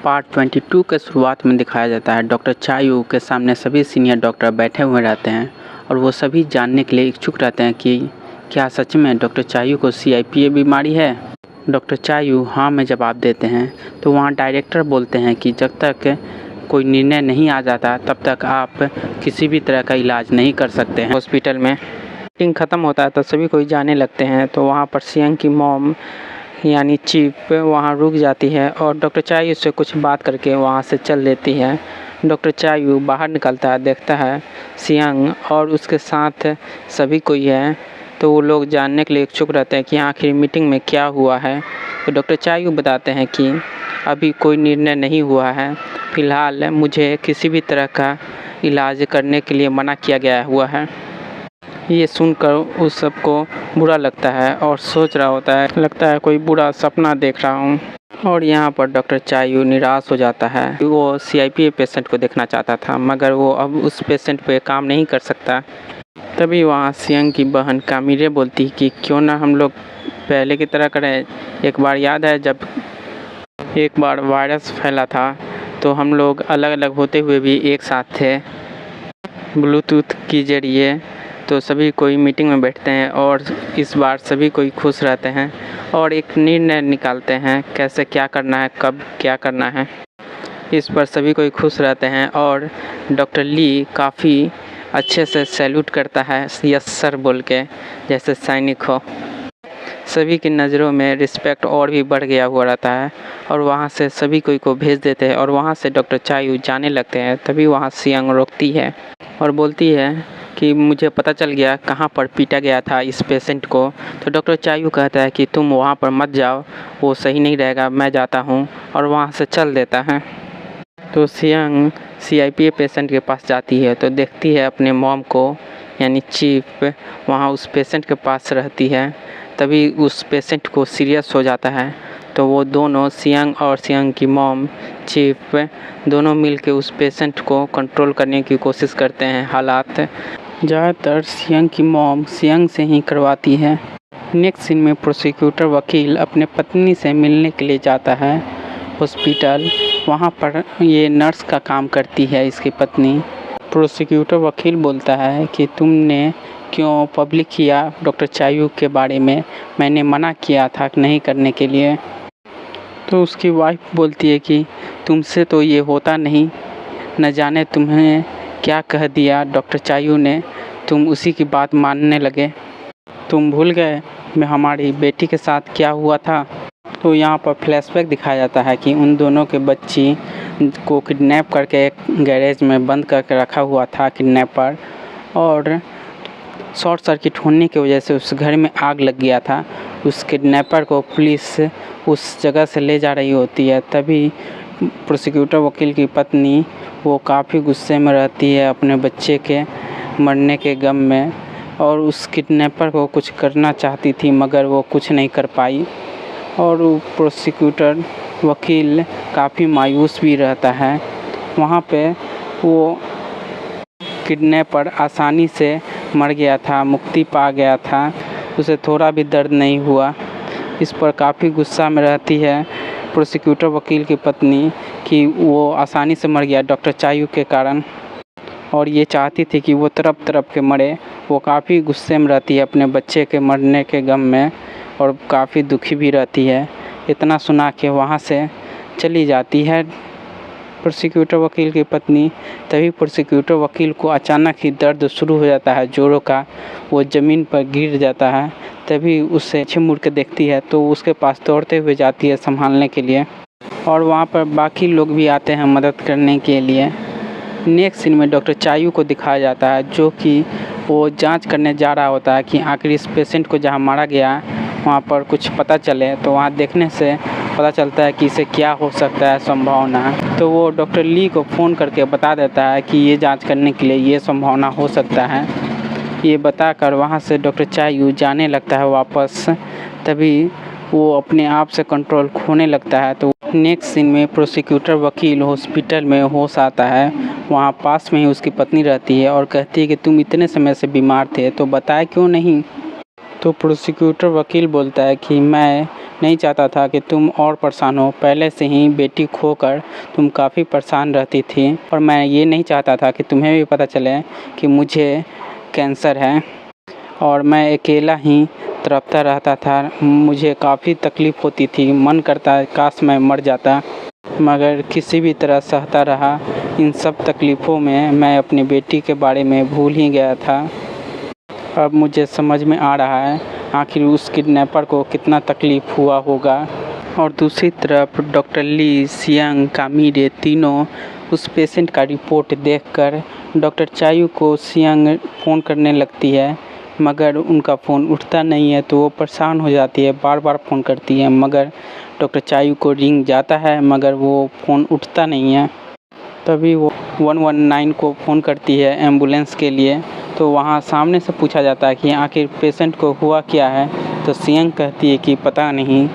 Part 22 के शुरुआत में दिखाया जाता है डॉक्टर चायू के सामने सभी सीनियर डॉक्टर बैठे हुए रहते हैं और वो सभी जानने के लिए इच्छुक रहते हैं कि क्या सच में डॉक्टर चायू को CIPA बीमारी है। डॉक्टर चायू हाँ में जवाब देते हैं तो वहाँ डायरेक्टर बोलते हैं कि जब तक कोई निर्णय नहीं आ जाता तब तक आप किसी भी तरह का इलाज नहीं कर सकते हैं। हॉस्पिटल में मीटिंग ख़त्म होता है तो सभी कोई जाने लगते हैं तो वहाँ पर सियांग की मॉम यानी चीफ वहाँ रुक जाती है और डॉक्टर चायू से कुछ बात करके वहाँ से चल देती है। डॉक्टर चायू बाहर निकलता है, देखता है सियांग और उसके साथ सभी कोई है तो वो लोग जानने के लिए इच्छुक रहते हैं कि आखिर मीटिंग में क्या हुआ है। तो डॉक्टर चायू बताते हैं कि अभी कोई निर्णय नहीं हुआ है, फ़िलहाल मुझे किसी भी तरह का इलाज करने के लिए मना किया गया हुआ है। ये सुनकर उस सबको बुरा लगता है और सोच रहा होता है, लगता है कोई बुरा सपना देख रहा हूँ। और यहाँ पर डॉक्टर चायू निराश हो जाता है। वो CIPA पेशेंट को देखना चाहता था मगर वो अब उस पेशेंट पे काम नहीं कर सकता। तभी वहाँ सियांग की बहन कामिरे बोलती कि क्यों ना हम लोग पहले की तरह करें। एक बार याद है जब एक बार वायरस फैला था तो हम लोग अलग अलग होते हुए भी एक साथ थे ब्लूटूथ के जरिए। तो सभी कोई मीटिंग में बैठते हैं और इस बार सभी कोई खुश रहते हैं और एक निर्णय निकालते हैं कैसे क्या करना है, कब क्या करना है। इस पर सभी कोई खुश रहते हैं और डॉक्टर ली काफ़ी अच्छे से सैल्यूट करता है यस सर बोल के, जैसे सैनिक हो। सभी की नज़रों में रिस्पेक्ट और भी बढ़ गया हुआ रहता है और वहाँ से सभी कोई को भेज देते हैं और वहाँ से डॉक्टर चायू जाने लगते हैं। तभी वहाँ सियांग रोकती है और बोलती है कि मुझे पता चल गया कहाँ पर पीटा गया था इस पेशेंट को। तो डॉक्टर चायू कहता है कि तुम वहाँ पर मत जाओ, वो सही नहीं रहेगा, मैं जाता हूँ, और वहाँ से चल देता है। तो सियांग CIPA पेशेंट के पास जाती है तो देखती है अपने मॉम को यानी चीफ वहाँ उस पेशेंट के पास रहती है। तभी उस पेशेंट को सीरियस हो जाता है तो वो दोनों सियांग और सियांग की मॉम चीफ दोनों मिलकर उस पेशेंट को कंट्रोल करने की कोशिश करते हैं। हालात ज़्यादातर सियांग की मॉम सियांग से ही करवाती है। नेक्स्ट सीन में प्रोसिक्यूटर वकील अपने पत्नी से मिलने के लिए जाता है हॉस्पिटल। वहाँ पर ये नर्स का काम करती है इसकी पत्नी। प्रोसिक्यूटर वकील बोलता है कि तुमने क्यों पब्लिक किया डॉक्टर चायू के बारे में, मैंने मना किया था नहीं करने के लिए। तो उसकी वाइफ बोलती है कि तुमसे तो ये होता नहीं, न जाने तुम्हें क्या कह दिया डॉक्टर चायू ने, तुम उसी की बात मानने लगे। तुम भूल गए मैं हमारी बेटी के साथ क्या हुआ था। तो यहाँ पर फ्लैशबैक दिखाया जाता है कि उन दोनों के बच्ची को किडनैप करके एक गैरेज में बंद करके रखा हुआ था किडनैपर, और शॉर्ट सर्किट होने की वजह से उस घर में आग लग गया था। उस किडनैपर को पुलिस उस जगह से ले जा रही होती है। तभी प्रोसिक्यूटर वकील की पत्नी वो काफ़ी गुस्से में रहती है अपने बच्चे के मरने के गम में, और उस किडनैपर को कुछ करना चाहती थी मगर वो कुछ नहीं कर पाई। और वो प्रोसिक्यूटर वकील काफ़ी मायूस भी रहता है। वहाँ पे वो किडनैपर आसानी से मर गया था, मुक्ति पा गया था, उसे थोड़ा भी दर्द नहीं हुआ। इस पर काफ़ी गुस्सा में रहती है प्रोसिक्यूटर वकील की पत्नी कि वो आसानी से मर गया डॉक्टर चायू के कारण, और ये चाहती थी कि वो तरफ तरफ के मरे। वो काफ़ी गुस्से में रहती है अपने बच्चे के मरने के गम में और काफ़ी दुखी भी रहती है। इतना सुना के वहाँ से चली जाती है प्रोसिक्यूटर वकील की पत्नी। तभी प्रोसिक्यूटर वकील को अचानक ही दर्द शुरू हो जाता है जोरों का, वो ज़मीन पर गिर जाता है। तभी उससे पीछे मुड़ के देखती है तो उसके पास दौड़ते हुए जाती है संभालने के लिए, और वहाँ पर बाकी लोग भी आते हैं मदद करने के लिए। नेक्स्ट सीन में डॉक्टर चायू को दिखाया जाता है जो कि वो जांच करने जा रहा होता है कि आखिर इस पेशेंट को जहाँ मारा गया वहाँ पर कुछ पता चले। तो वहाँ देखने से पता चलता है कि इसे क्या हो सकता है संभावना। तो वो डॉक्टर ली को फ़ोन करके बता देता है कि ये जांच करने के लिए ये संभावना हो सकता है। ये बताकर वहाँ से डॉक्टर चायू जाने लगता है वापस। तभी वो अपने आप से कंट्रोल खोने लगता है। तो नेक्स्ट सीन में प्रोसिक्यूटर वकील हॉस्पिटल में होश आता है। वहाँ पास में ही उसकी पत्नी रहती है और कहती है कि तुम इतने समय से बीमार थे तो बताया क्यों नहीं। तो प्रोसिक्यूटर वकील बोलता है कि मैं नहीं चाहता था कि तुम और परेशान हो, पहले से ही बेटी खोकर तुम काफ़ी परेशान रहती थी और मैं ये नहीं चाहता था कि तुम्हें भी पता चले कि मुझे कैंसर है और मैं अकेला ही तड़पता रहता था। मुझे काफ़ी तकलीफ़ होती थी, मन करता काश मैं मर जाता, मगर किसी भी तरह सहता रहा। इन सब तकलीफ़ों में मैं अपनी बेटी के बारे में भूल ही गया था। अब मुझे समझ में आ रहा है आखिर उस किडनैपर को कितना तकलीफ़ हुआ होगा। और दूसरी तरफ डॉक्टर ली, सियांग, कामिरे तीनों उस पेशेंट का रिपोर्ट देखकर डॉक्टर चायू को सियांग फ़ोन करने लगती है, मगर उनका फ़ोन उठता नहीं है तो वो परेशान हो जाती है, बार बार फ़ोन करती है, मगर डॉक्टर चायू को रिंग जाता है मगर वो फ़ोन उठता नहीं है। तभी वो 119 को फ़ोन करती है एम्बुलेंस के लिए। तो वहाँ सामने से पूछा जाता है कि आखिर पेशेंट को हुआ क्या है, तो सियांग कहती है कि पता नहीं।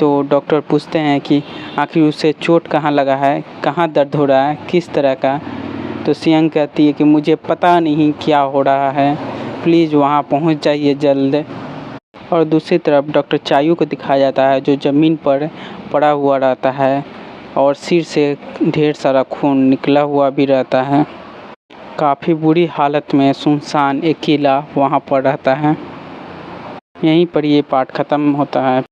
तो डॉक्टर पूछते हैं कि आखिर उसे चोट कहाँ लगा है, कहाँ दर्द हो रहा है, किस तरह का। तो सियांग कहती है कि मुझे पता नहीं क्या हो रहा है, प्लीज़ वहाँ पहुँच जाइए जल्द। और दूसरी तरफ डॉक्टर चायू को दिखाया जाता है जो ज़मीन पर पड़ा हुआ रहता है और सिर से ढेर सारा खून निकला हुआ भी रहता है। काफ़ी बुरी हालत में सुनसान अकेला वहाँ पर रहता है। यहीं पर ये पार्ट ख़त्म होता है।